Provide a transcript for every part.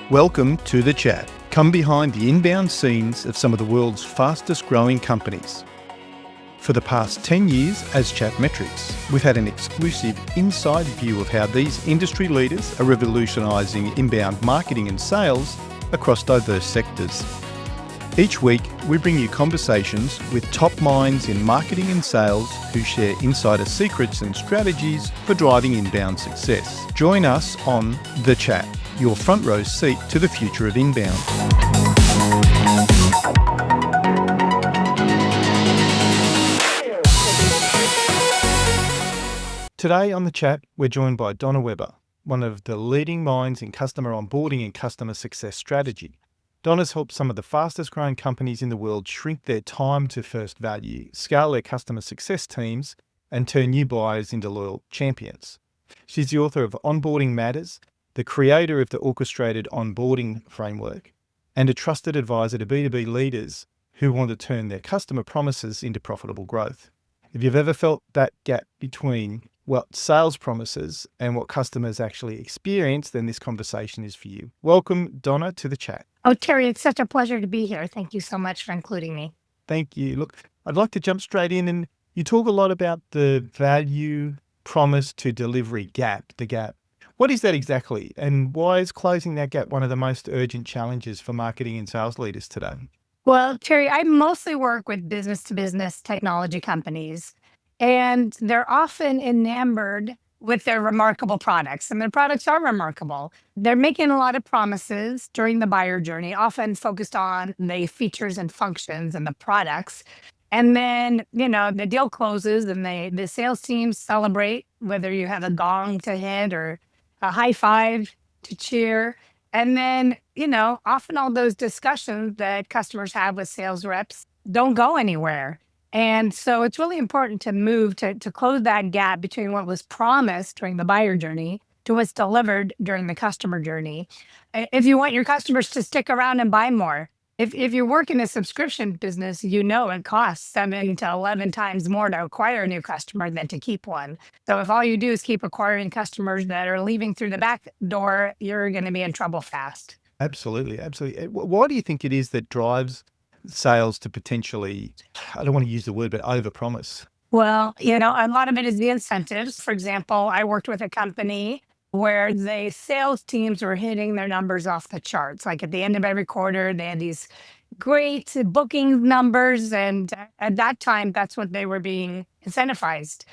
Welcome to The Chat. Come behind the inbound scenes of some of the world's fastest growing companies. For the past 10 years as Chatmetrics, we've had an exclusive inside view of how these industry leaders are revolutionising inbound marketing and sales across diverse sectors. Each week, we bring you conversations with top minds in marketing and sales who share insider secrets and strategies for driving inbound success. Join us on The Chat, your front row seat to the future of inbound. Today on The Chat, we're joined by Donna Weber, one of the leading minds in customer onboarding and customer success strategy. Donna's helped some of the fastest growing companies in the world shrink their time to first value, scale their customer success teams, and turn new buyers into loyal champions. She's the author of Onboarding Matters, the creator of the Orchestrated Onboarding Framework, and a trusted advisor to B2B leaders who want to turn their customer promises into profitable growth. If you've ever felt that gap between what sales promises and what customers actually experience, then this conversation is for you. Welcome, Donna, to The Chat. Oh, Terry, it's such a pleasure to be here. Thank you so much for including me. Thank you. Look, I'd like to jump straight in, and you talk a lot about the value promise to delivery gap, the gap. What is that exactly? And why is closing that gap one of the most urgent challenges for marketing and sales leaders today? Well, Terry, I mostly work with business-to-business technology companies, and they're often enamored with their remarkable products, and their products are remarkable. They're making a lot of promises during the buyer journey, often focused on the features and functions and the products. And then, the deal closes and the sales teams celebrate, whether you have a gong to hit or a high five to cheer. And then, often all those discussions that customers have with sales reps don't go anywhere. And so it's really important to move to close that gap between what was promised during the buyer journey to what's delivered during the customer journey. If you want your customers to stick around and buy more, if you work in a subscription business, it costs 7 to 11 times more to acquire a new customer than to keep one. So if all you do is keep acquiring customers that are leaving through the back door, you're going to be in trouble fast. Absolutely, absolutely. Why do you think it is that drives sales to potentially, I don't want to use the word, but overpromise? Well, a lot of it is the incentives. For example, I worked with a company where the sales teams were hitting their numbers off the charts. Like at the end of every quarter, they had these great booking numbers. And at that time, that's what they were being incentivized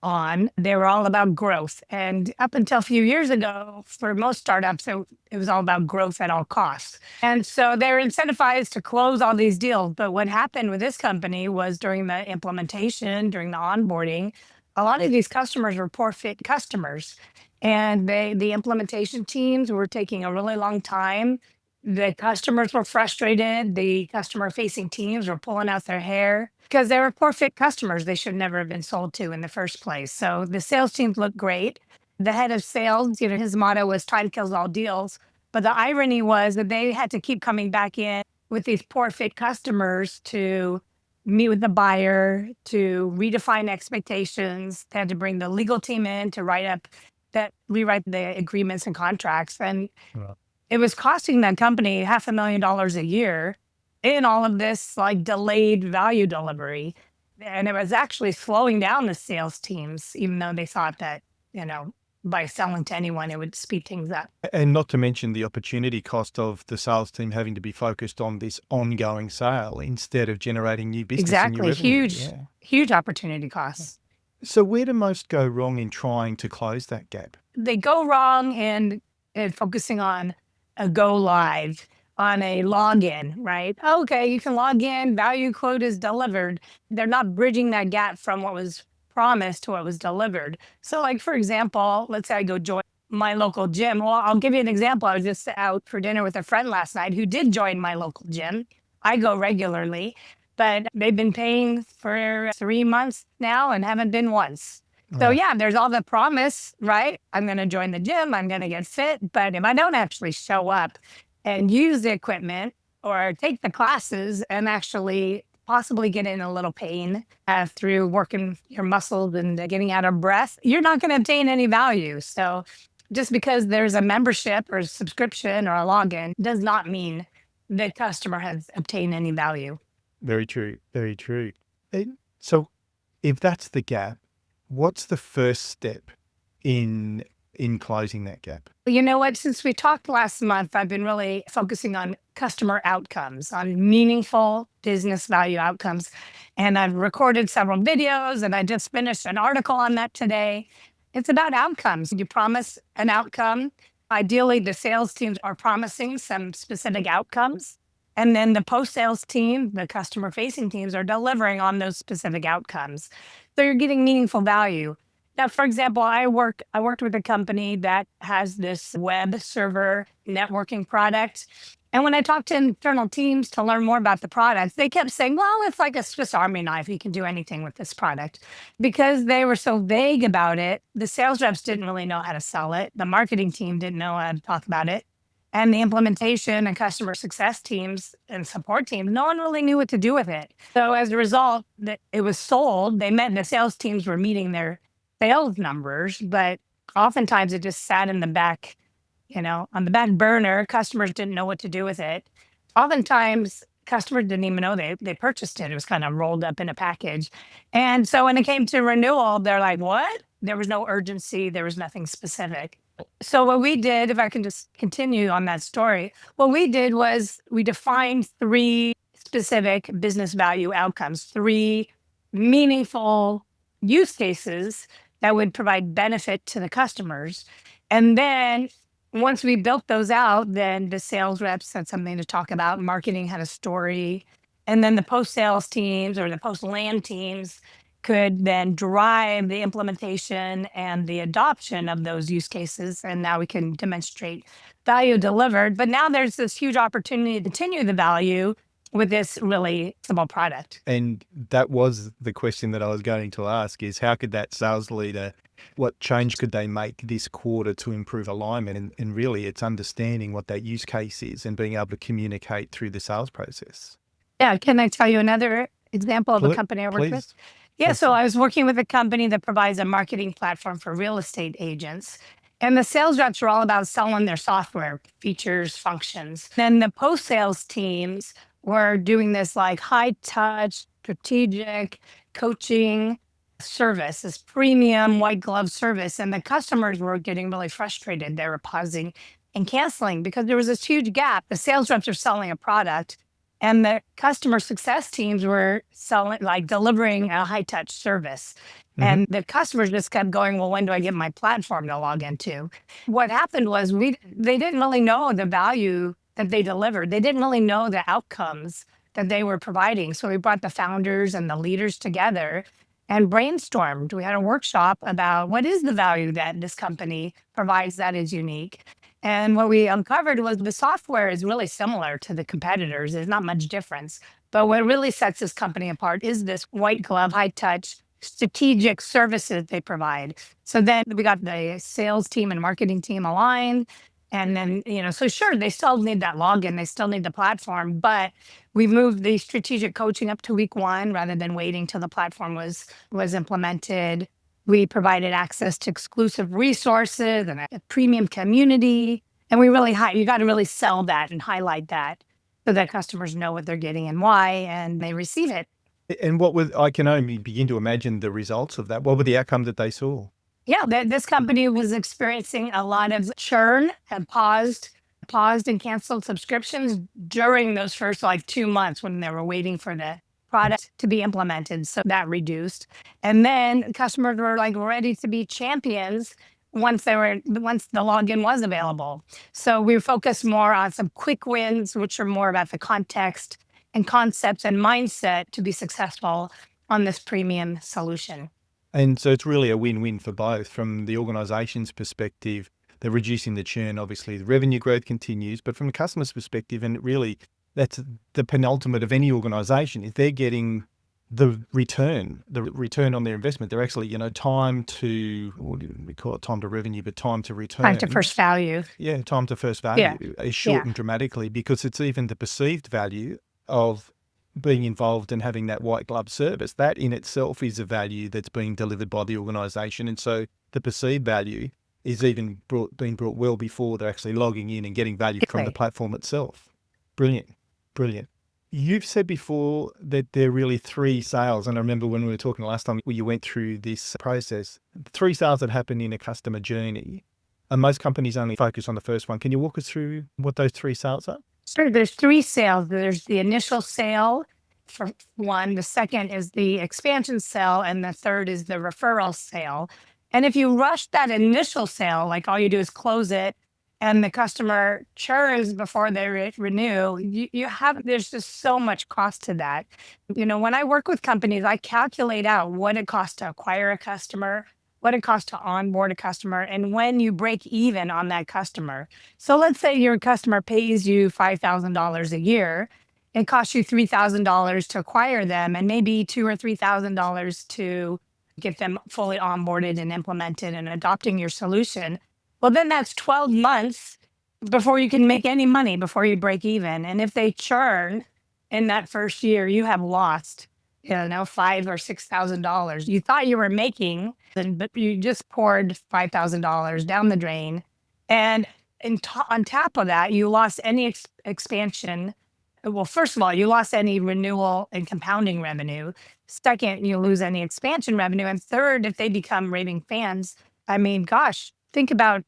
on. They were all about growth. And up until a few years ago, for most startups, it was all about growth at all costs. And so they're incentivized to close all these deals. But what happened with this company was during the implementation, during the onboarding, a lot of these customers were poor fit customers. And the implementation teams were taking a really long time. The customers were frustrated. The customer facing teams were pulling out their hair because they were poor fit customers they should never have been sold to in the first place. So the sales teams looked great. The head of sales, his motto was time kills all deals. But the irony was that they had to keep coming back in with these poor fit customers to meet with the buyer, to redefine expectations. They had to bring the legal team in to rewrite the agreements and contracts. And it was costing that company $500,000 a year in all of this delayed value delivery. And it was actually slowing down the sales teams, even though they thought that, by selling to anyone, it would speed things up. And not to mention the opportunity cost of the sales team having to be focused on this ongoing sale instead of generating new business. Exactly. And new revenue. Huge opportunity costs. So where do most go wrong in trying to close that gap? They go wrong in focusing on a go live, on a login, right? Okay, you can log in, value quote is delivered. They're not bridging that gap from what was promised to what was delivered. So for example, let's say I go join my local gym. Well, I'll give you an example. I was just out for dinner with a friend last night who did join my local gym. I go regularly, but they've been paying for 3 months now and haven't been once. So there's all the promise, right? I'm going to join the gym. I'm going to get fit. But if I don't actually show up and use the equipment or take the classes and actually possibly get in a little pain through working your muscles and getting out of breath, you're not going to obtain any value. So Just because there's a membership or a subscription or a login does not mean the customer has obtained any value. Very true. Very true. So if that's the gap, what's the first step in closing that gap? You know what? Since we talked last month, I've been really focusing on customer outcomes, on meaningful business value outcomes. And I've recorded several videos and I just finished an article on that today. It's about outcomes. You promise an outcome. Ideally, the sales teams are promising some specific outcomes. And then the post sales team, the customer facing teams, are delivering on those specific outcomes. So you're getting meaningful value. Now, for example, I worked with a company that has this web server networking product. And when I talked to internal teams to learn more about the product, they kept saying, well, it's like a Swiss Army knife. You can do anything with this product. Because they were so vague about it, the sales reps didn't really know how to sell it. The marketing team didn't know how to talk about it. And the implementation and customer success teams and support teams, no one really knew what to do with it. So as a result, it was sold. The sales teams were meeting their sales numbers, but oftentimes it just sat in the back, on the back burner. Customers didn't know what to do with it. Oftentimes, customers didn't even know they purchased it. It was kind of rolled up in a package. And so when it came to renewal, they're like, what? There was no urgency. There was nothing specific. So what we did, if I can just continue on that story, what we did was we defined 3 specific business value outcomes, 3 meaningful use cases that would provide benefit to the customers. And then once we built those out, then the sales reps had something to talk about, marketing had a story, and then the post-sales teams or the post-land teams could then drive the implementation and the adoption of those use cases. And now we can demonstrate value delivered. But now there's this huge opportunity to continue the value with this really simple product. And that was the question that I was going to ask is how could that sales leader, what change could they make this quarter to improve alignment? And really it's understanding what that use case is and being able to communicate through the sales process. Yeah. Can I tell you another example of a company I worked with? Yeah. So I was working with a company that provides a marketing platform for real estate agents. And the sales reps were all about selling their software features, functions. Then the post-sales teams were doing this like high touch, strategic coaching service, this premium white glove service. And the customers were getting really frustrated. They were pausing and canceling because there was this huge gap. The sales reps are selling a product and the customer success teams were delivering a high touch service. Mm-hmm. And the customers just kept going, well, when do I get my platform to log into? What happened was they didn't really know the value that they delivered. They didn't really know the outcomes that they were providing. So we brought the founders and the leaders together and brainstormed. We had a workshop about what is the value that this company provides that is unique. And what we uncovered was the software is really similar to the competitors. There's not much difference. But what really sets this company apart is this white glove, high touch, strategic services they provide. So then we got the sales team and marketing team aligned. And then, so sure, they still need that login. They still need the platform. But we moved the strategic coaching up to week 1 rather than waiting till the platform was implemented. We provided access to exclusive resources and a premium community. And we really, you got to really sell that and highlight that so that customers know what they're getting and why, and they receive it. And I can only begin to imagine the results of that. What were the outcomes that they saw? Yeah, this company was experiencing a lot of churn and paused and canceled subscriptions during those first 2 months when they were waiting for the product to be implemented. So that reduced. And then customers were ready to be champions once the login was available. So we focused more on some quick wins, which are more about the context and concepts and mindset to be successful on this premium solution. And so it's really a win-win for both. From the organization's perspective, they're reducing the churn. Obviously, the revenue growth continues, but from the customer's perspective, and really that's the penultimate of any organization, if they're getting the return on their investment, they're actually, time to, what do we call it, time to revenue, but time to return. Time to first value. Yeah, time to first value is shortened dramatically because it's even the perceived value of being involved and having that white glove service. That in itself is a value that's being delivered by the organization. And so the perceived value is even being brought well before they're actually logging in and getting value from the Exactly. platform itself. Brilliant. Brilliant. You've said before that there are really three sales. And I remember when we were talking last time, you went through this process, three sales that happen in a customer journey. And most companies only focus on the first one. Can you walk us through what those three sales are? Sure. There's three sales. There's the initial sale for one, the second is the expansion sale, and the third is the referral sale. And if you rush that initial sale, like all you do is close it and the customer churns before they renew, there's just so much cost to that. When I work with companies, I calculate out what it costs to acquire a customer, what it costs to onboard a customer, and when you break even on that customer. So let's say your customer pays you $5,000 a year. It costs you $3,000 to acquire them, and maybe $2,000 or $3,000 to get them fully onboarded and implemented and adopting your solution. Well, then that's 12 months before you can make any money, before you break even. And if they churn in that first year, you have lost, $5,000 or $6,000. You thought you were making, but you just poured $5,000 down the drain. And on top of that, you lost any expansion. Well, first of all, you lost any renewal and compounding revenue. Second, you lose any expansion revenue. And third, if they become raving fans, I mean, gosh, think about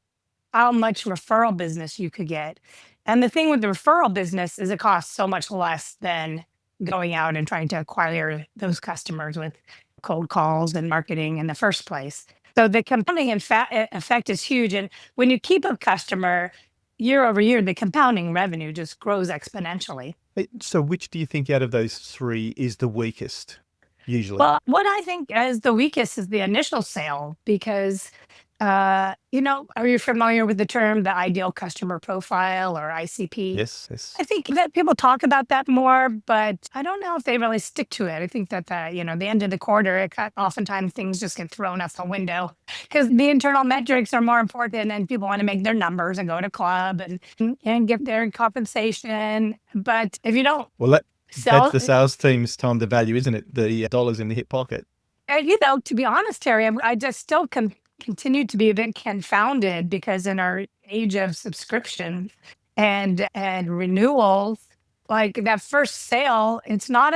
how much referral business you could get. And the thing with the referral business is it costs so much less than going out and trying to acquire those customers with cold calls and marketing in the first place. So the compounding effect is huge. And when you keep a customer year over year, the compounding revenue just grows exponentially. So which do you think out of those three is the weakest, usually? Well, what I think is the weakest is the initial sale because, are you familiar with the term the ideal customer profile or ICP? Yes, yes. I think that people talk about that more, but I don't know if they really stick to it. I think that the end of the quarter, oftentimes things just get thrown out the window because the internal metrics are more important, and people want to make their numbers and go to club and get their compensation. But if you don't Well, that's sell, the sales team's time to value, isn't it? The dollars in the hip pocket. to be honest, Terry, I just still continue to be a bit confounded because in our age of subscription and renewals, like that first sale, it's not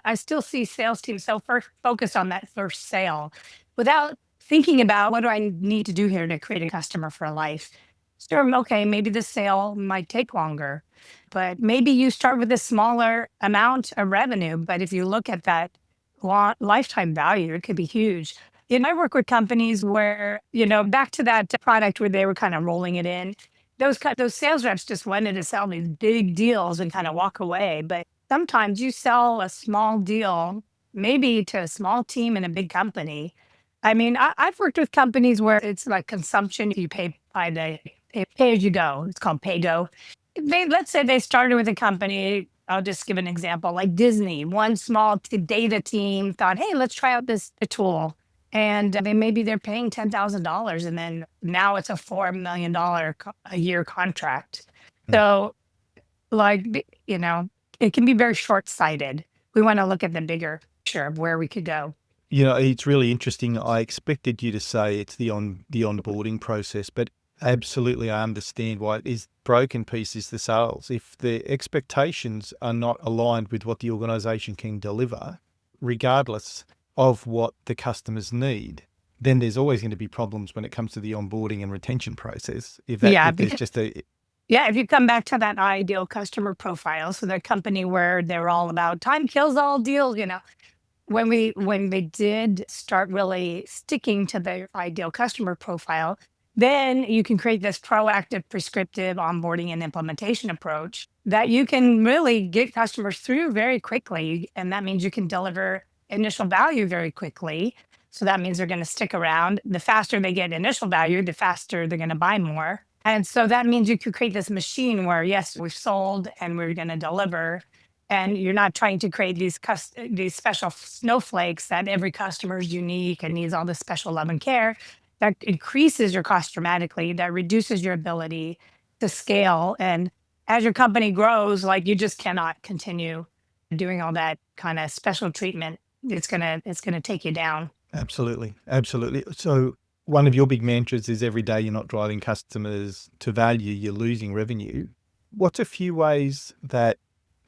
I still see sales teams so focused on that first sale without thinking about what do I need to do here to create a customer for life. Sure, okay, maybe the sale might take longer, but maybe you start with a smaller amount of revenue. But if you look at that lifetime value, it could be huge. I work with companies where, back to that product where they were kind of rolling it in, those sales reps just wanted to sell these big deals and kind of walk away. But sometimes you sell a small deal, maybe to a small team in a big company. I mean, I've worked with companies where it's like consumption. You pay by the pay as you go. It's called pay-go. Let's say they started with a company. I'll just give an example, like Disney. One small data team thought, hey, let's try out this tool. And maybe they're paying $10,000, and then now it's a $4 million a year contract. So, it can be very short-sighted. We want to look at the bigger picture of where we could go. It's really interesting. I expected you to say it's the onboarding process, but absolutely I understand why it is. Broken piece is the sales. If the expectations are not aligned with what the organization can deliver, regardless of what the customers need, then there's always going to be problems when it comes to the onboarding and retention process. If there's just if you come back to that ideal customer profile, so that company where they're all about time kills all deals, when they did start really sticking to the ideal customer profile, then you can create this proactive, prescriptive onboarding and implementation approach that you can really get customers through very quickly. And that means you can deliver initial value very quickly. So that means they're going to stick around. The faster they get initial value, the faster they're going to buy more. And so that means you could create this machine where, yes, we've sold and we're going to deliver. And you're not trying to create these special snowflakes that every customer is unique and needs all this special love and care. That increases your cost dramatically, that reduces your ability to scale. And as your company grows, you just cannot continue doing all that kind of special treatment. It's gonna take you down. Absolutely. Absolutely. So one of your big mantras is every day you're not driving customers to value, you're losing revenue. What's a few ways that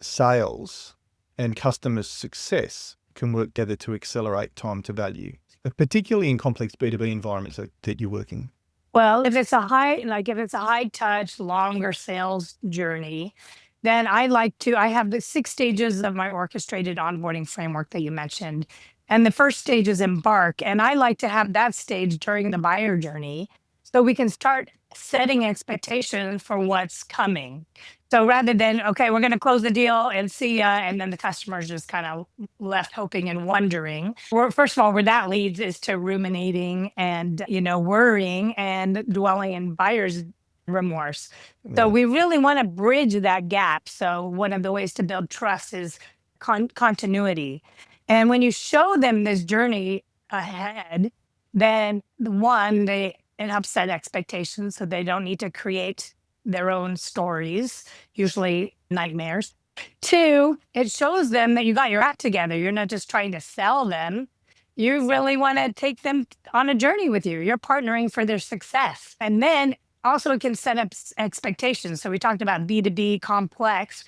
sales and customer success can work together to accelerate time to value, particularly in complex B2B environments that you're working? Well, if it's a high touch, longer sales journey, then I have the 6 stages of my orchestrated onboarding framework that you mentioned. And the first stage is embark. And I like to have that stage during the buyer journey so we can start setting expectations for what's coming. So rather than, okay, we're going to close the deal and see ya, and then the customer's just kind of left hoping and wondering. First of all, where that leads is to ruminating and, worrying and dwelling in buyer's remorse. So Yeah. we really want to bridge that gap. So one of the ways to build trust is continuity. And when you show them this journey ahead, then it helps set expectations so they don't need to create their own stories, usually nightmares. Two, it shows them that you got your act together. You're not just trying to sell them. You really want to take them on a journey with you. You're partnering for their success. And then also it can set up expectations. So we talked about B2B complex.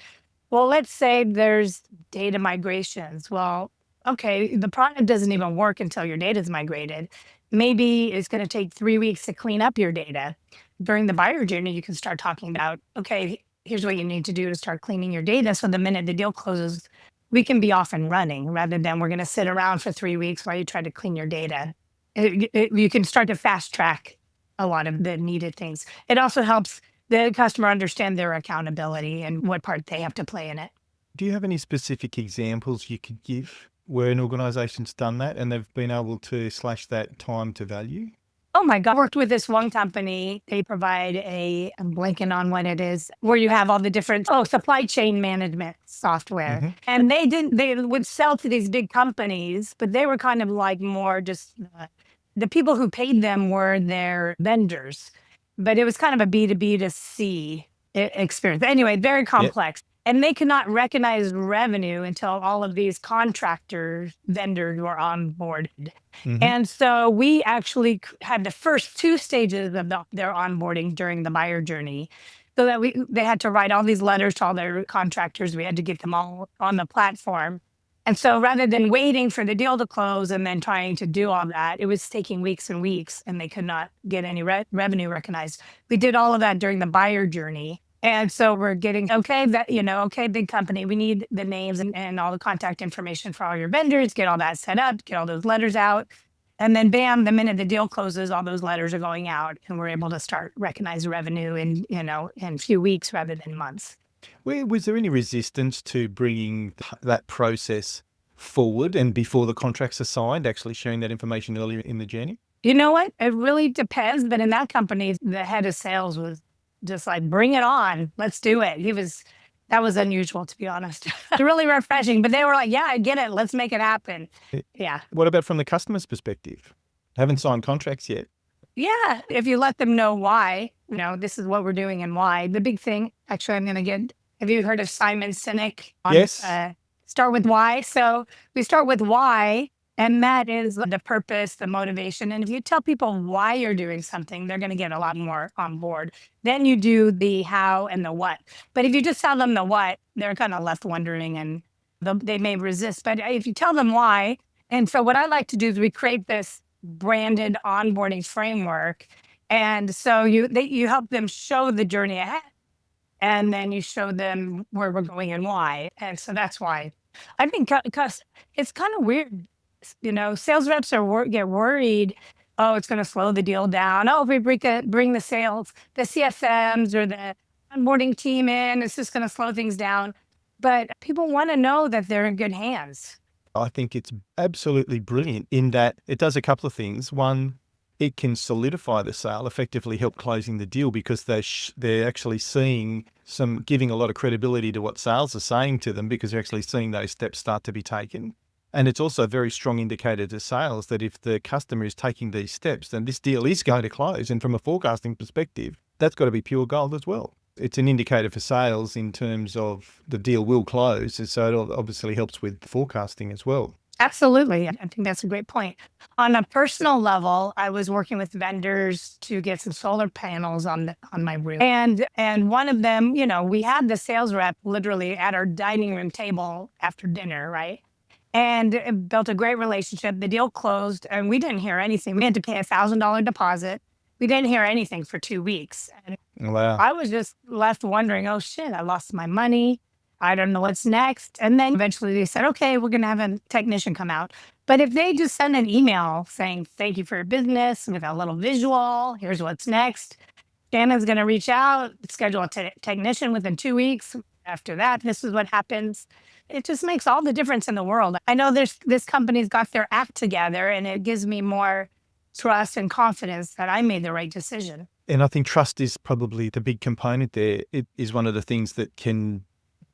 Well, let's say there's data migrations. Well, okay, the product doesn't even work until your data is migrated. Maybe it's going to take 3 weeks to clean up your data. During the buyer journey, you can start talking about, okay, here's what you need to do to start cleaning your data. So the minute the deal closes, we can be off and running rather than we're going to sit around for 3 weeks while you try to clean your data. You can start to fast track a lot of the needed things. It also helps the customer understand their accountability and what part they have to play in it. Do you have any specific examples you could give where an organization's done that and they've been able to slash that time to value? Oh my God. I worked with this one company. They provide I'm blanking on what it is, where you have all the different, supply chain management software. Mm-hmm. And they would sell to these big companies, but they were kind of like more just the people who paid them were their vendors, but it was kind of a B2B to C experience. Anyway, very complex. And they could not recognize revenue until all of these vendors were onboarded. Mm-hmm. And so we actually had the first 2 stages of their onboarding during the buyer journey. So that they had to write all these letters to all their contractors. We had to get them all on the platform. And so rather than waiting for the deal to close and then trying to do all that, it was taking weeks and weeks and they could not get any revenue recognized. We did all of that during the buyer journey. And so we're getting, okay, big company, we need the names and all the contact information for all your vendors, get all that set up, get all those letters out. And then bam, the minute the deal closes, all those letters are going out and we're able to start recognize revenue in a few weeks rather than months. Was there any resistance to bringing that process forward and before the contracts are signed, actually sharing that information earlier in the journey? You know what? It really depends. But in that company, the head of sales was just like, bring it on. Let's do it. That was unusual, to be honest. Really refreshing. But they were like, yeah, I get it. Let's make it happen. Yeah. What about from the customer's perspective? Haven't signed contracts yet. Yeah. If you let them know why, this is what we're doing and why. The big thing, actually, have you heard of Simon Sinek? Yes. Start with why. So we start with why. And that is the purpose, the motivation. And if you tell people why you're doing something, they're going to get a lot more on board. Then you do the how and the what. But if you just tell them the what, they're kind of left wondering and they may resist. But if you tell them why, and so what I like to do is we create this branded onboarding framework. And so you help them show the journey ahead. And then you show them where we're going and why. And so that's why. I think because it's kind of weird. Sales reps get worried. Oh, it's going to slow the deal down. Oh, if we bring the CSMs or the onboarding team in, it's just going to slow things down. But people want to know that they're in good hands. I think it's absolutely brilliant in that it does a couple of things. One, it can solidify the sale, effectively help closing the deal because they're actually giving a lot of credibility to what sales are saying to them because they're actually seeing those steps start to be taken. And it's also a very strong indicator to sales that if the customer is taking these steps, then this deal is going to close. And from a forecasting perspective, that's got to be pure gold as well. It's an indicator for sales in terms of the deal will close. And so it obviously helps with forecasting as well. Absolutely. I think that's a great point. On a personal level, I was working with vendors to get some solar panels on my roof. And one of them, we had the sales rep literally at our dining room table after dinner, right? And it built a great relationship. The deal closed and we didn't hear anything. We had to pay $1,000 deposit. We didn't hear anything for 2 weeks. And Wow. I was just left wondering, oh shit, I lost my money. I don't know what's next. And then eventually they said, okay, we're going to have a technician come out. But if they just send an email saying, thank you for your business with a little visual, here's what's next. Shannon's going to reach out, schedule a technician within 2 weeks. After that, this is what happens. It just makes all the difference in the world. I know this company's got their act together and it gives me more trust and confidence that I made the right decision. And I think trust is probably the big component there. It is one of the things that can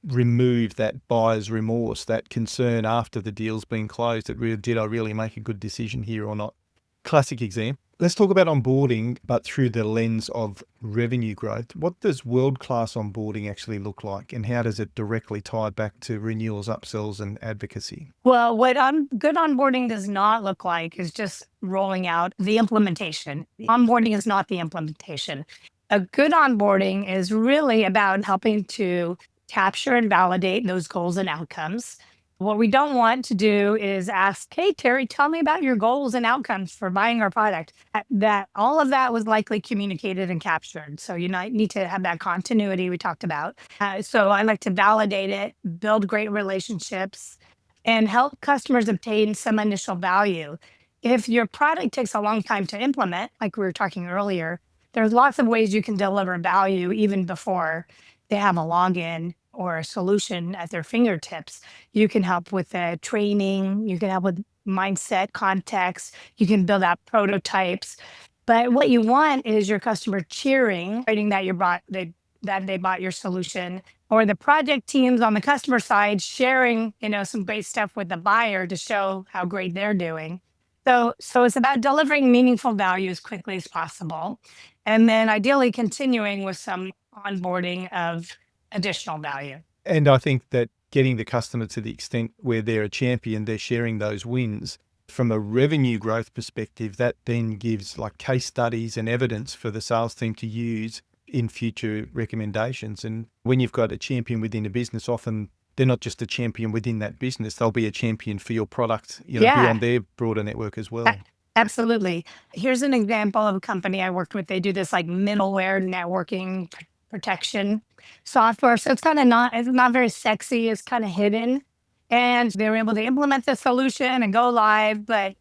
remove that buyer's remorse, that concern after the deal's been closed. Did I really make a good decision here or not? Classic example. Let's talk about onboarding, but through the lens of revenue growth. What does world-class onboarding actually look like, and how does it directly tie back to renewals, upsells, and advocacy? Well, what good onboarding does not look like is just rolling out the implementation. Onboarding is not the implementation. A good onboarding is really about helping to capture and validate those goals and outcomes. What we don't want to do is ask, hey, Terry, tell me about your goals and outcomes for buying our product. That all of that was likely communicated and captured. So you need to have that continuity we talked about. So I like to validate it, build great relationships, and help customers obtain some initial value. If your product takes a long time to implement, like we were talking earlier, there's lots of ways you can deliver value even before they have a login or a solution at their fingertips. You can help with training, you can help with mindset, context, you can build out prototypes. But what you want is your customer cheering, writing that that they bought your solution, or the project teams on the customer side sharing, some great stuff with the buyer to show how great they're doing. So it's about delivering meaningful value as quickly as possible, and then ideally continuing with some onboarding of additional value. And I think that getting the customer to the extent where they're a champion, they're sharing those wins. From a revenue growth perspective, that then gives like case studies and evidence for the sales team to use in future recommendations. And when you've got a champion within a business, often they're not just a champion within that business, they'll be a champion for your product, beyond their broader network as well. Absolutely. Here's an example of a company I worked with. They do this like middleware networking protection software. So it's not very sexy. It's kind of hidden. And they were able to implement the solution and go live, but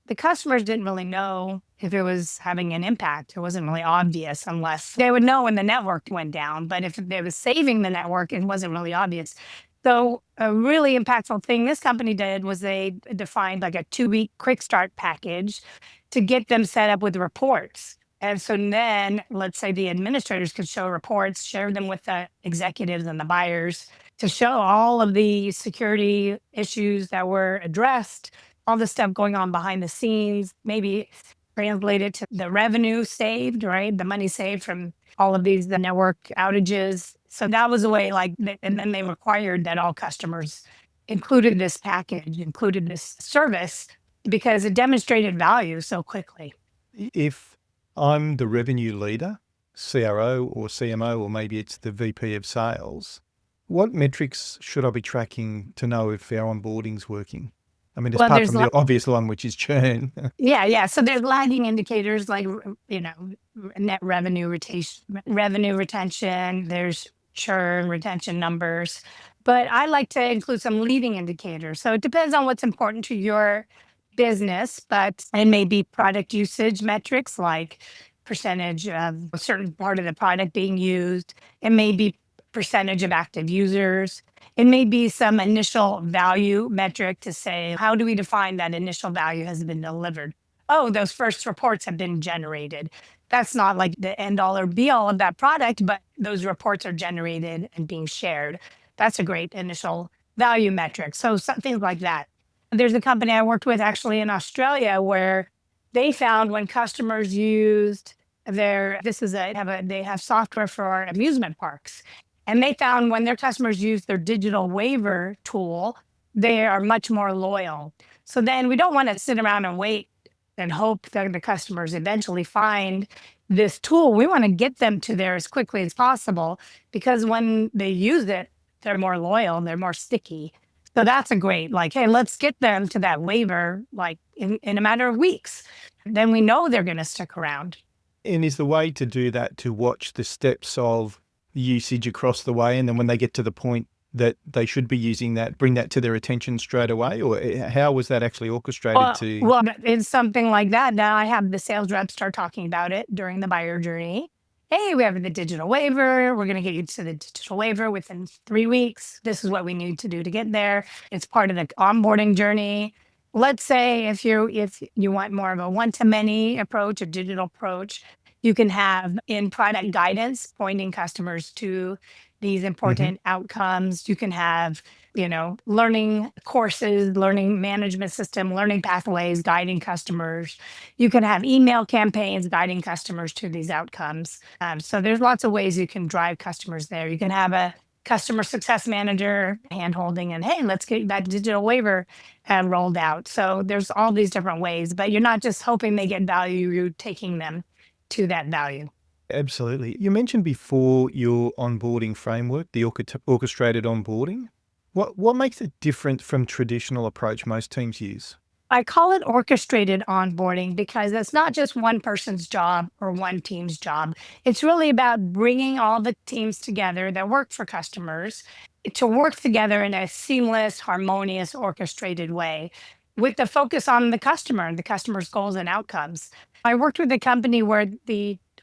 the customers didn't really know if it was having an impact. It wasn't really obvious unless they would know when the network went down. But if they was saving the network, it wasn't really obvious. So a really impactful thing this company did was they defined like a 2-week quick start package to get them set up with reports. And so then let's say the administrators could show reports, share them with the executives and the buyers to show all of the security issues that were addressed, all the stuff going on behind the scenes, maybe translated to the revenue saved, right? The money saved from all of these the network outages. So that was a way and then they required that all customers included this package, included this service because it demonstrated value so quickly. If I'm the revenue leader, CRO or CMO, or maybe it's the VP of sales, what metrics should I be tracking to know if our onboarding's working? I mean, apart from the obvious one, which is churn. Yeah. So there's lagging indicators like, net revenue retention, there's churn, retention numbers. But I like to include some leading indicators. So it depends on what's important to your business, but it may be product usage metrics like percentage of a certain part of the product being used. It may be percentage of active users. It may be some initial value metric to say, how do we define that initial value has been delivered? Oh, those first reports have been generated. That's not like the end all or be all of that product, but those reports are generated and being shared. That's a great initial value metric. So things like that. There's a company I worked with actually in Australia where they found when customers used they have software for amusement parks. And they found when their customers use their digital waiver tool, they are much more loyal. So then we don't want to sit around and wait and hope that the customers eventually find this tool. We want to get them to there as quickly as possible, because when they use it, they're more loyal and they're more sticky. So that's a great, like, hey, let's get them to that waiver like in a matter of weeks. Then we know they're going to stick around. And is the way to do that to watch the steps of usage across the way, and then when they get to the point that they should be using that, bring that to their attention straight away? Or how was that actually orchestrated to? Well, it's something like that. Now I have the sales reps start talking about it during the buyer journey. Hey, we have the digital waiver. We're going to get you to the digital waiver within 3 weeks. This is what we need to do to get there. It's part of the onboarding journey. Let's say if you want more of a one-to-many approach, a digital approach, you can have in product guidance pointing customers to these important outcomes. You can have learning courses, learning management system, learning pathways, guiding customers. You can have email campaigns guiding customers to these outcomes. So there's lots of ways you can drive customers there. You can have a customer success manager hand-holding and, hey, let's get that digital waiver rolled out. So there's all these different ways, but you're not just hoping they get value, you're taking them to that value. Absolutely. You mentioned before your onboarding framework, the orchestrated onboarding. What makes it different from traditional approach most teams use? I call it orchestrated onboarding because it's not just one person's job or one team's job. It's really about bringing all the teams together that work for customers to work together in a seamless, harmonious, orchestrated way with the focus on the customer and the customer's goals and outcomes. I worked with a company where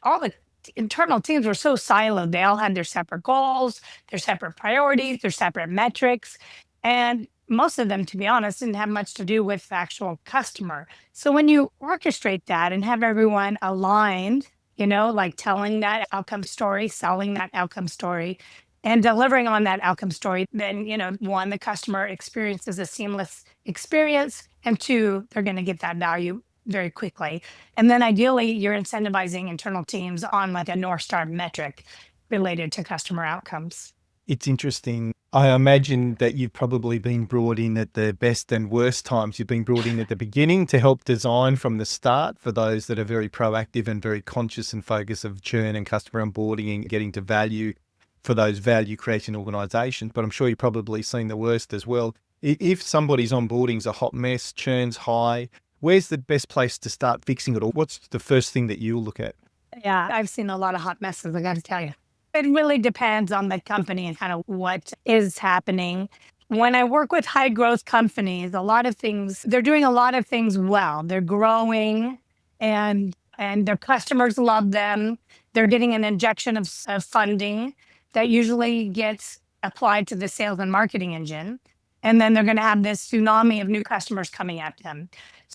all the internal teams were so siloed. They all had their separate goals, their separate priorities, their separate metrics. And most of them, to be honest, didn't have much to do with the actual customer. So when you orchestrate that and have everyone aligned, like telling that outcome story, selling that outcome story, and delivering on that outcome story, then, one, the customer experiences a seamless experience, and two, they're going to get that value very quickly. And then ideally, you're incentivizing internal teams on like a North Star metric related to customer outcomes. It's interesting. I imagine that you've probably been brought in at the best and worst times. You've been brought in at the beginning to help design from the start for those that are very proactive and very conscious and focused of churn and customer onboarding and getting to value for those value creation organizations. But I'm sure you've probably seen the worst as well. If somebody's onboarding's a hot mess, churn's high, where's the best place to start fixing it? Or what's the first thing that you'll look at? Yeah, I've seen a lot of hot messes, I got to tell you. It really depends on the company and kind of what is happening. When I work with high growth companies, they're doing a lot of things well. They're growing and their customers love them. They're getting an injection of funding that usually gets applied to the sales and marketing engine. And then they're going to have this tsunami of new customers coming at them.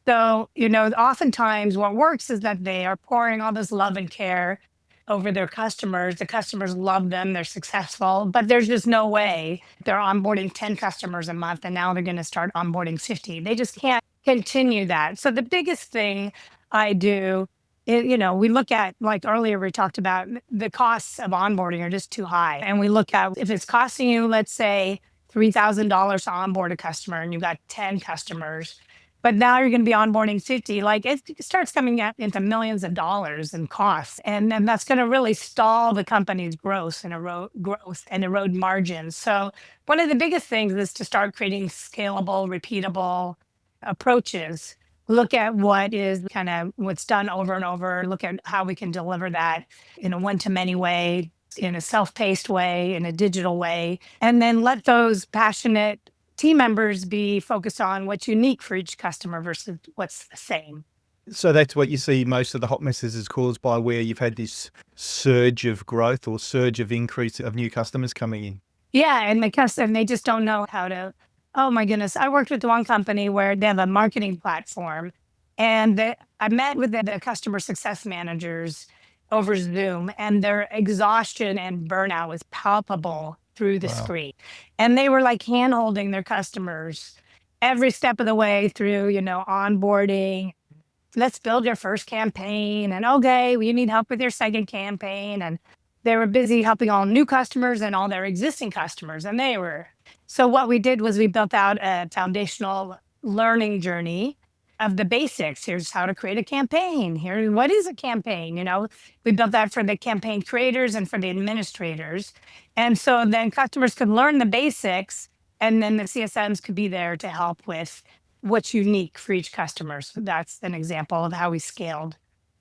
So, oftentimes what works is that they are pouring all this love and care over their customers. The customers love them, they're successful, but there's just no way they're onboarding 10 customers a month and now they're going to start onboarding 50. They just can't continue that. So the biggest thing I do is, we look at, like earlier we talked about, the costs of onboarding are just too high. And we look at if it's costing you, let's say, $3,000 to onboard a customer and you've got 10 customers, but now you're going to be onboarding 50, like it starts coming out into millions of dollars in costs. And then that's going to really stall the company's growth and erode margins. So one of the biggest things is to start creating scalable, repeatable approaches. Look at what's done over and over. Look at how we can deliver that in a one-to-many way, in a self-paced way, in a digital way, and then let those passionate team members be focused on what's unique for each customer versus what's the same. So that's what you see most of the hot messes is caused by, where you've had this surge of growth or surge of increase of new customers coming in. Yeah, and they just don't know how to. Oh my goodness. I worked with one company where they have a marketing platform, and I met with the customer success managers over Zoom, and their exhaustion and burnout was palpable through the screen. And they were like hand-holding their customers every step of the way through, onboarding. Let's build your first campaign. And okay, you need help with your second campaign. And they were busy helping all new customers and all their existing customers. So what we did was we built out a foundational learning journey of the basics. Here's how to create a campaign. Here, what is a campaign? We built that for the campaign creators and for the administrators. And so then customers could learn the basics, and then the CSMs could be there to help with what's unique for each customer. So that's an example of how we scaled.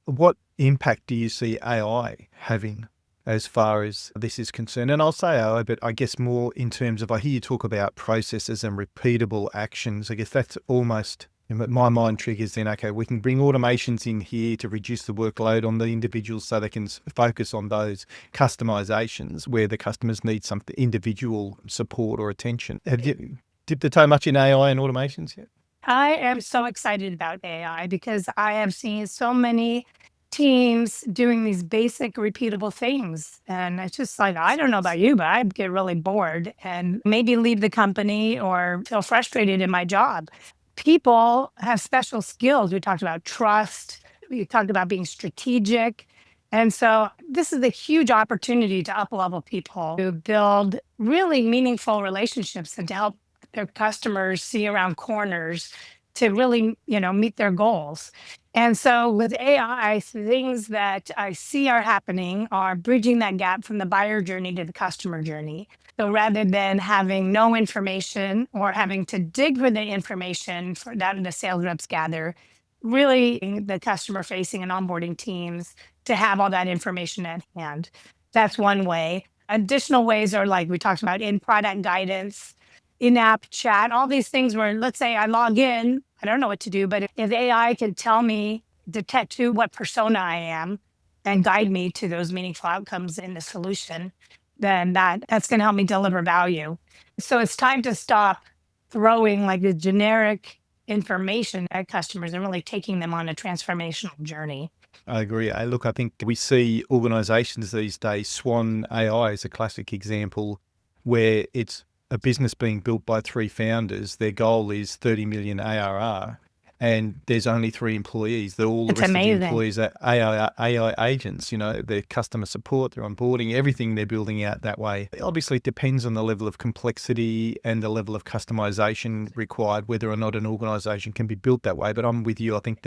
What impact do you see AI having as far as this is concerned? And I'll say AI, but I guess more in terms of, I hear you talk about processes and repeatable actions. I guess that's almost, my mind triggers then, okay, we can bring automations in here to reduce the workload on the individuals so they can focus on those customizations where the customers need some individual support or attention. Have you dipped the toe much in AI and automations yet? I am so excited about AI because I have seen so many teams doing these basic repeatable things. And it's just like, I don't know about you, but I get really bored and maybe leave the company or feel frustrated in my job. People have special skills. We talked about trust, we talked about being strategic. And so this is a huge opportunity to up-level people, to build really meaningful relationships and to help their customers see around corners to really, meet their goals. And so with AI, things that I see are happening are bridging that gap from the buyer journey to the customer journey. So rather than having no information or having to dig for the information for that the sales reps gather, really the customer facing and onboarding teams to have all that information at hand. That's one way. Additional ways are like we talked about in product guidance, in-app chat, all these things where, let's say I log in, I don't know what to do, but if AI can tell me, detect to what persona I am and guide me to those meaningful outcomes in the solution, then that's going to help me deliver value. So it's time to stop throwing like the generic information at customers and really taking them on a transformational journey. I agree. Look, I think we see organizations these days, Swan AI is a classic example where it's a business being built by 3 founders. Their goal is 30 million ARR, and there's only 3 employees. All the It's rest of the amazing. employees are AI agents, their customer support, their onboarding, everything they're building out that way. Obviously, it depends on the level of complexity and the level of customization required, whether or not an organization can be built that way. But I'm with you. I think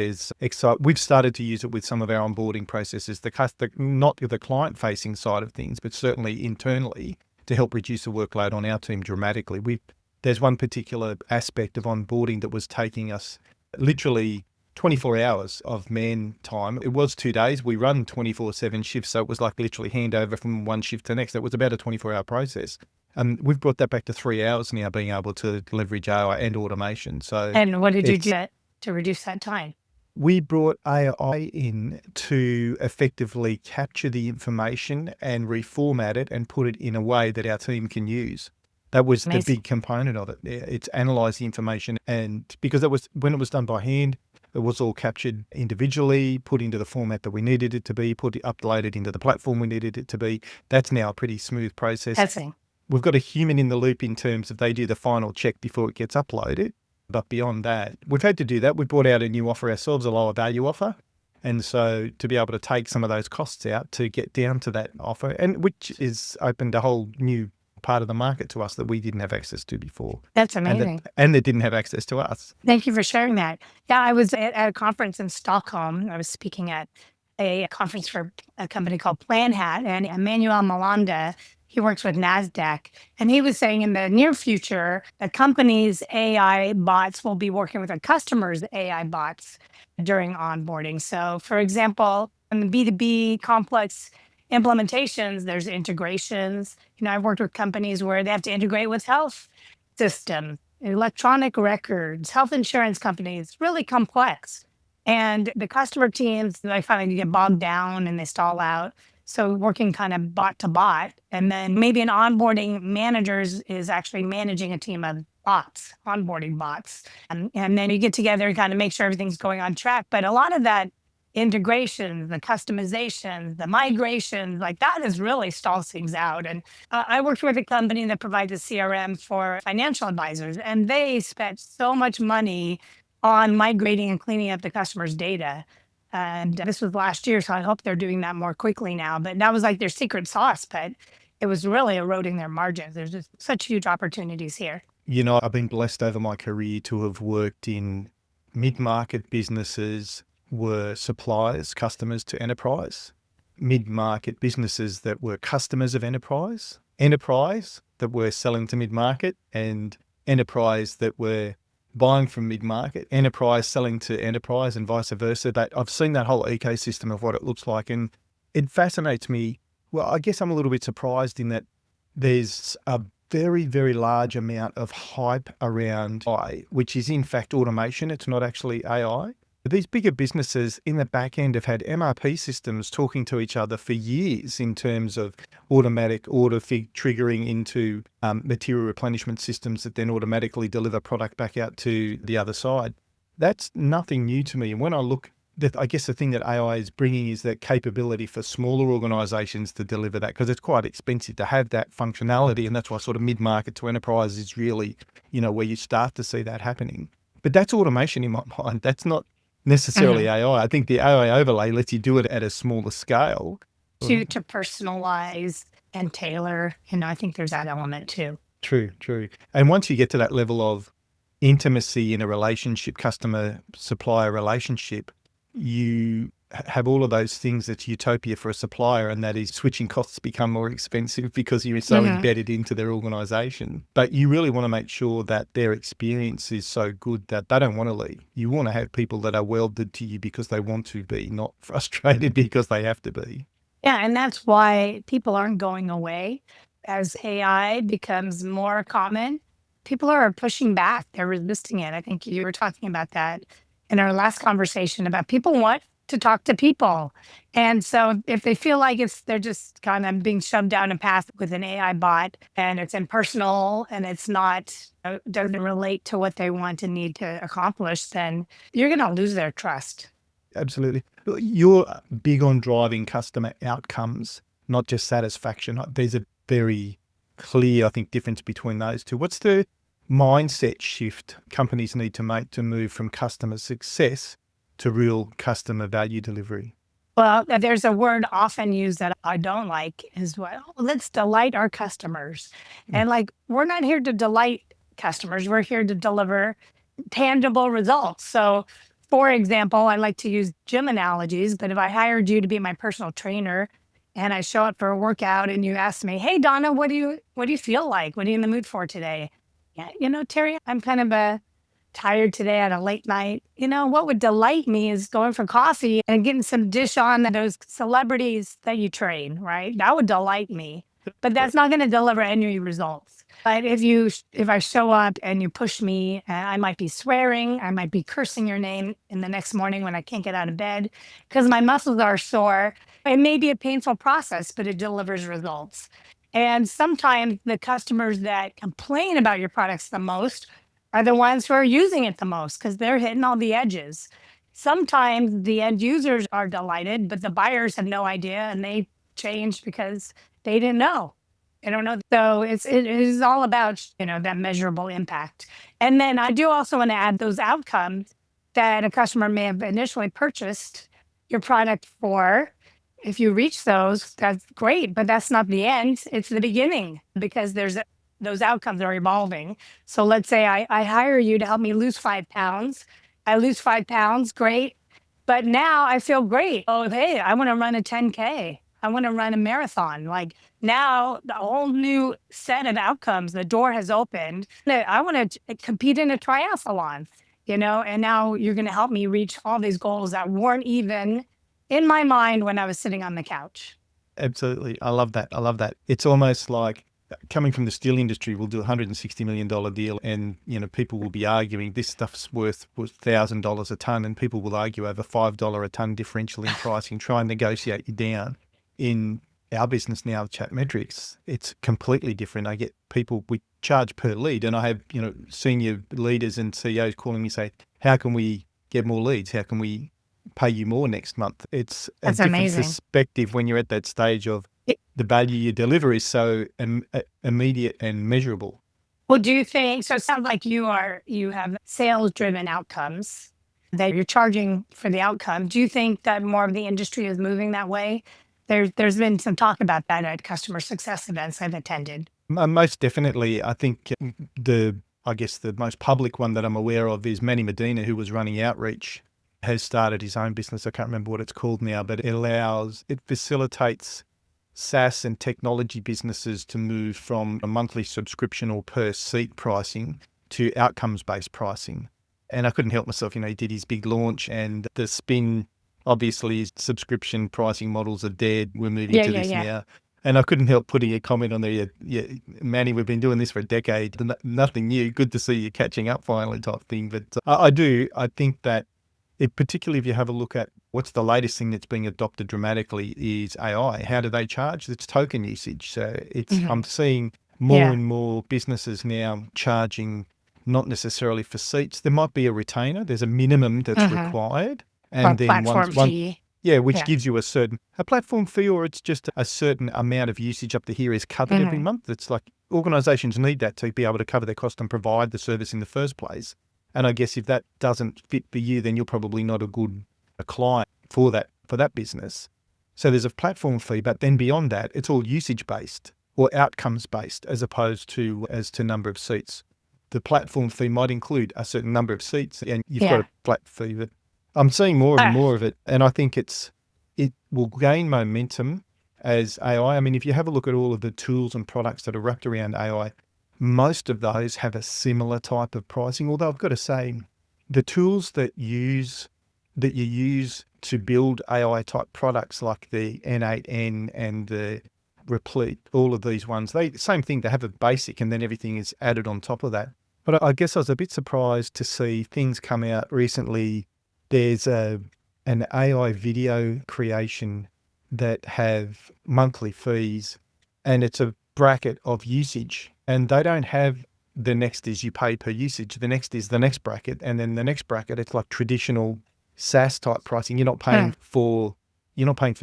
we've started to use it with some of our onboarding processes, not the client-facing side of things, but certainly internally, to help reduce the workload on our team dramatically. There's one particular aspect of onboarding that was taking us literally 24 hours of man time. It was 2 days. We run 24/7 shifts, so it was like literally handover from one shift to the next. It was about a 24-hour process. And we've brought that back to 3 hours now, being able to leverage AI and automation. So, And what did you do to reduce that time? we brought AI in to effectively capture the information and reformat it and put it in a way that our team can use. That was the Amazing. big component of it. It's analyze the information, and because when it was done by hand, it was all captured individually, put into the format that we needed it to be, uploaded into the platform we needed it to be. That's now a pretty smooth process. Testing. We've got a human in the loop in terms of they do the final check before it gets uploaded. But beyond that, we've had to do that. We brought out a new offer ourselves, a lower value offer. And so to be able to take some of those costs out to get down to that offer, and which is opened a whole new part of the market to us that we didn't have access to before. That's amazing. And they didn't have access to us. Thank you for sharing that. Yeah, I was at a conference in Stockholm. I was speaking at a conference for a company called Plan Hat, and Emmanuel Malanda, he works with NASDAQ. And he was saying in the near future, the company's AI bots will be working with the customers' AI bots during onboarding. So, for example, in the B2B complex implementations, there's integrations. I've worked with companies where they have to integrate with health systems, electronic records, health insurance companies, really complex. And the customer teams, they finally get bogged down and they stall out. So working kind of bot to bot, and then maybe an onboarding managers is actually managing a team of bots, onboarding bots. And then you get together and kind of make sure everything's going on track. But a lot of that integration, the customization, the migration, like that is really stalls things out. And I worked with a company that provides a CRM for financial advisors, and they spent so much money on migrating and cleaning up the customer's data. And this was last year, so I hope they're doing that more quickly now. But that was like their secret sauce, but it was really eroding their margins. There's just such huge opportunities here. I've been blessed over my career to have worked in mid-market businesses were suppliers, customers to enterprise, mid-market businesses that were customers of enterprise that were selling to mid-market, and enterprise that were buying from mid-market, enterprise selling to enterprise, and vice versa. That I've seen that whole ecosystem of what it looks like, and it fascinates me. Well, I guess I'm a little bit surprised in that there's a very, very large amount of hype around AI, which is in fact automation. It's not actually AI. These bigger businesses in the back end have had MRP systems talking to each other for years in terms of automatic order triggering into material replenishment systems that then automatically deliver product back out to the other side. That's nothing new to me. And when I look, I guess the thing that AI is bringing is that capability for smaller organizations to deliver that, because it's quite expensive to have that functionality. And that's why sort of mid-market to enterprise is really, where you start to see that happening. But that's automation in my mind. That's not necessarily AI. I think the AI overlay lets you do it at a smaller scale. To personalize and tailor, I think there's that element too. True. And once you get to that level of intimacy in a relationship, customer-supplier relationship, you have all of those things that's utopia for a supplier, and that is switching costs become more expensive because you're so embedded into their organization. But you really want to make sure that their experience is so good that they don't want to leave. You want to have people that are welded to you because they want to be, not frustrated because they have to be. Yeah, and that's why people aren't going away. As AI becomes more common, people are pushing back. They're resisting it. I think you were talking about that in our last conversation about people want to talk to people. And so if they feel like they're just kind of being shoved down a path with an AI bot and it's impersonal and it's not, doesn't relate to what they want and need to accomplish, then you're going to lose their trust. Absolutely. You're big on driving customer outcomes, not just satisfaction. There's a very clear, I think, difference between those two. What's the mindset shift companies need to make to move from customer success to real customer value delivery? Well, there's a word often used that I don't like is, well, let's delight our customers. And we're not here to delight customers. We're here to deliver tangible results. So for example, I like to use gym analogies, but if I hired you to be my personal trainer and I show up for a workout and you ask me, hey, Donna, what do you feel like? What are you in the mood for today? Yeah, Terry, I'm kind of tired today at a late night. What would delight me is going for coffee and getting some dish on those celebrities that you train, right? That would delight me, but that's not going to deliver any results. But if I show up and you push me, I might be swearing, I might be cursing your name in the next morning when I can't get out of bed because my muscles are sore. It may be a painful process, but it delivers results. And sometimes the customers that complain about your products the most are the ones who are using it the most because they're hitting all the edges. Sometimes the end users are delighted, but the buyers have no idea and they change because they didn't know. I don't know. So it is all about, that measurable impact. And then I do also want to add those outcomes that a customer may have initially purchased your product for. If you reach those, that's great, but that's not the end. It's the beginning because those outcomes are evolving. So let's say I hire you to help me lose 5 pounds. I lose 5 pounds, great. But now I feel great. Oh, hey, I want to run a 10K. I want to run a marathon. Now the whole new set of outcomes, the door has opened. I want to compete in a triathlon, and now you're going to help me reach all these goals that weren't even in my mind when I was sitting on the couch. Absolutely. I love that. It's almost like coming from the steel industry, we'll do a $160 million deal and, people will be arguing this stuff's worth $1,000 a ton, and people will argue over $5 a ton differential in pricing, try and negotiate you down. In our business now, Chat Metrics, it's completely different. I get people, we charge per lead, and I have, senior leaders and CEOs calling me say, how can we get more leads? How can we pay you more next month? It's a different amazing perspective when you're at that stage of the value you deliver is so immediate and measurable. Well, do you think, so it sounds like you have sales-driven outcomes that you're charging for the outcome. Do you think that more of the industry is moving that way? There's been some talk about that at customer success events I've attended. Most definitely. I think I guess the most public one that I'm aware of is Manny Medina, who was running Outreach, has started his own business. I can't remember what it's called now, but it facilitates SaaS and technology businesses to move from a monthly subscription or per seat pricing to outcomes-based pricing. And I couldn't help myself, he did his big launch and the spin, obviously his subscription pricing models are dead. We're moving to this now. And I couldn't help putting a comment on there. Yeah, Manny, we've been doing this for a decade. Nothing new. Good to see you catching up finally type thing. But I think that particularly if you have a look at what's the latest thing that's being adopted dramatically is AI. How do they charge? It's token usage. So I'm seeing more and more businesses now charging not necessarily for seats. There might be a retainer. There's a minimum that's required. And then platform fee. Which gives you a platform fee, or it's just a certain amount of usage up to here is covered every month. It's like organizations need that to be able to cover their cost and provide the service in the first place. And I guess if that doesn't fit for you, then you're probably not a good client for that business. So there's a platform fee, but then beyond that, it's all usage based or outcomes based as opposed to number of seats. The platform fee might include a certain number of seats, and you've got a flat fee. But I'm seeing more and more of it, and I think it will gain momentum as AI. I mean, if you have a look at all of the tools and products that are wrapped around AI, most of those have a similar type of pricing. Although I've got to say, the tools that you use to build AI type products like the N8N and the Replete, all of these ones, same thing. They have a basic, and then everything is added on top of that. But I guess I was a bit surprised to see things come out recently. There's an AI video creation that have monthly fees, and it's a bracket of usage, and they don't have the next is you pay per usage. The next is the next bracket, and then the next bracket, it's like traditional SaaS type pricing. You're not paying for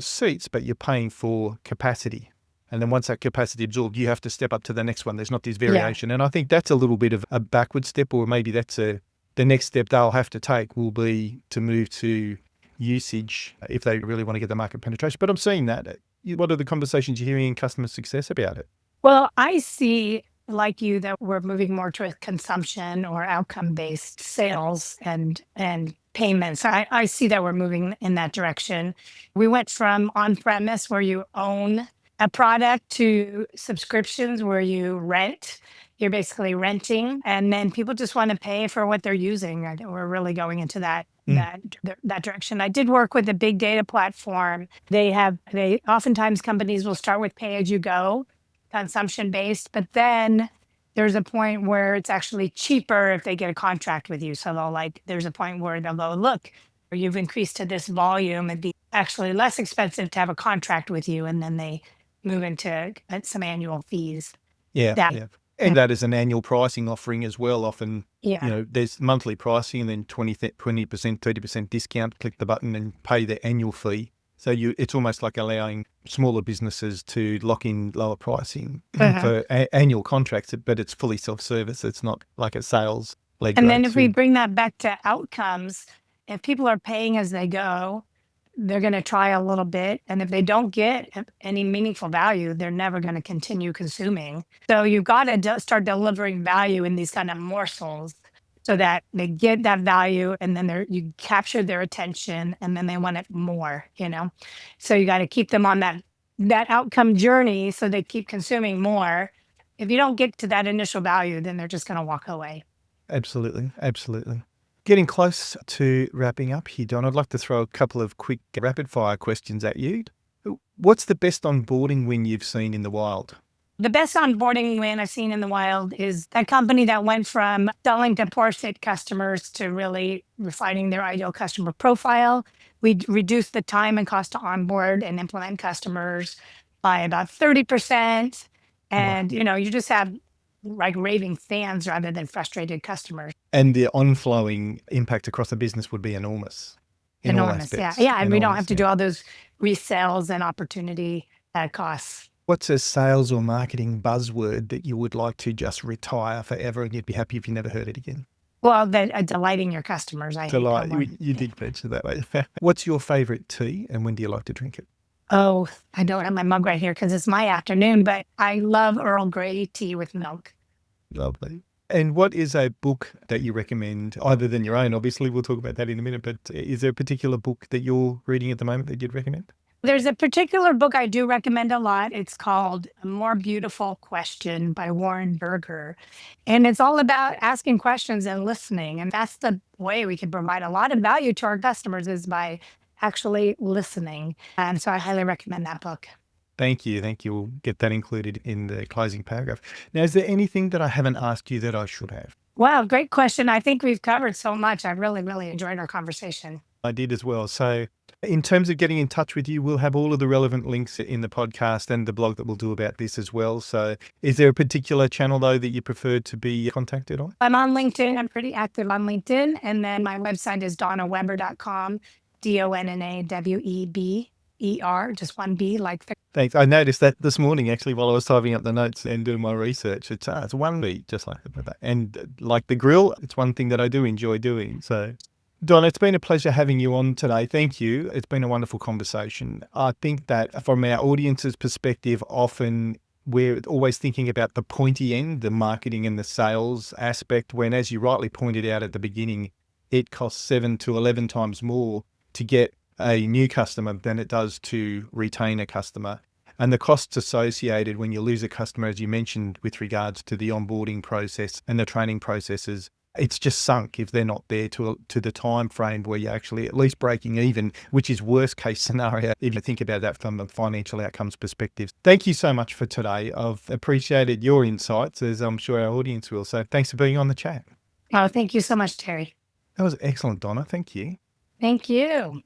seats, but you're paying for capacity. And then once that capacity absorbed, you have to step up to the next one. There's not this variation. And I think that's a little bit of a backward step, or maybe that's the next step they'll have to take will be to move to usage if they really want to get the market penetration. But I'm seeing that. What are the conversations you're hearing in customer success about it? Well, I see, like you, that we're moving more to a consumption or outcome-based sales and payments. I see that we're moving in that direction. We went from on-premise where you own a product to subscriptions where you rent. You're basically renting, and then people just want to pay for what they're using. I think we're really going into that direction. I did work with a big data platform. They oftentimes companies will start with pay as you go, consumption based, but then there's a point where it's actually cheaper if they get a contract with you. So there's a point where they'll go, look, you've increased to this volume, it'd be actually less expensive to have a contract with you, and then they move into some annual fees. And that is an annual pricing offering as well. Often, there's monthly pricing and then 20%, 30% discount, click the button and pay the annual fee. So it's almost like allowing smaller businesses to lock in lower pricing for annual contracts, but it's fully self-service. It's not like a sales leg. And then if we bring that back to outcomes, if people are paying as they go, they're going to try a little bit. And if they don't get any meaningful value, they're never going to continue consuming. So you've got to start delivering value in these kind of morsels so that they get that value, and then you capture their attention, and then they want it more, So you got to keep them on that outcome journey so they keep consuming more. If you don't get to that initial value, then they're just going to walk away. Absolutely. Absolutely. Getting close to wrapping up here, Don, I'd like to throw a couple of quick rapid fire questions at you. What's the best onboarding win you've seen in the wild? The best onboarding win I've seen in the wild is that company that went from selling to poor fit customers to really refining their ideal customer profile. We reduced the time and cost to onboard and implement customers by about 30%. And, you just have like raving fans rather than frustrated customers. And the onflowing impact across the business would be enormous. Enormous, yeah. And we don't have to do all those resales and opportunity costs. What's a sales or marketing buzzword that you would like to just retire forever and you'd be happy if you never heard it again? Well, delighting your customers. You did mention that way. What's your favorite tea and when do you like to drink it? Oh, I don't have my mug right here because it's my afternoon, but I love Earl Grey tea with milk. Lovely. And what is a book that you recommend, other than your own? Obviously, we'll talk about that in a minute, but is there a particular book that you're reading at the moment that you'd recommend? There's a particular book I do recommend a lot. It's called A More Beautiful Question by Warren Berger. And it's all about asking questions and listening. And that's the way we can provide a lot of value to our customers is by actually listening. And so I highly recommend that book. Thank you. Thank you. We'll get that included in the closing paragraph. Now, is there anything that I haven't asked you that I should have? Wow, great question. I think we've covered so much. I really, really enjoyed our conversation. I did as well. So, in terms of getting in touch with you, we'll have all of the relevant links in the podcast and the blog that we'll do about this as well. So, is there a particular channel, though, that you prefer to be contacted on? I'm on LinkedIn. I'm pretty active on LinkedIn. And then my website is donnaweber.com, DONNAWEBER, just one B, like the. Thanks. I noticed that this morning, actually, while I was typing up the notes and doing my research. It's one beat, just like that. And like the grill, it's one thing that I do enjoy doing. So, Don, it's been a pleasure having you on today. Thank you. It's been a wonderful conversation. I think that from our audience's perspective, often we're always thinking about the pointy end, the marketing and the sales aspect, when, as you rightly pointed out at the beginning, it costs 7 to 11 times more to get a new customer than it does to retain a customer. And the costs associated when you lose a customer, as you mentioned, with regards to the onboarding process and the training processes, it's just sunk if they're not there to the time frame where you're actually at least breaking even, which is worst case scenario if you think about that from a financial outcomes perspective. Thank you so much for today. I've appreciated your insights, as I'm sure our audience will. So thanks for being on the chat. Oh, thank you so much, Terry. That was excellent, Donna. Thank you. Thank you.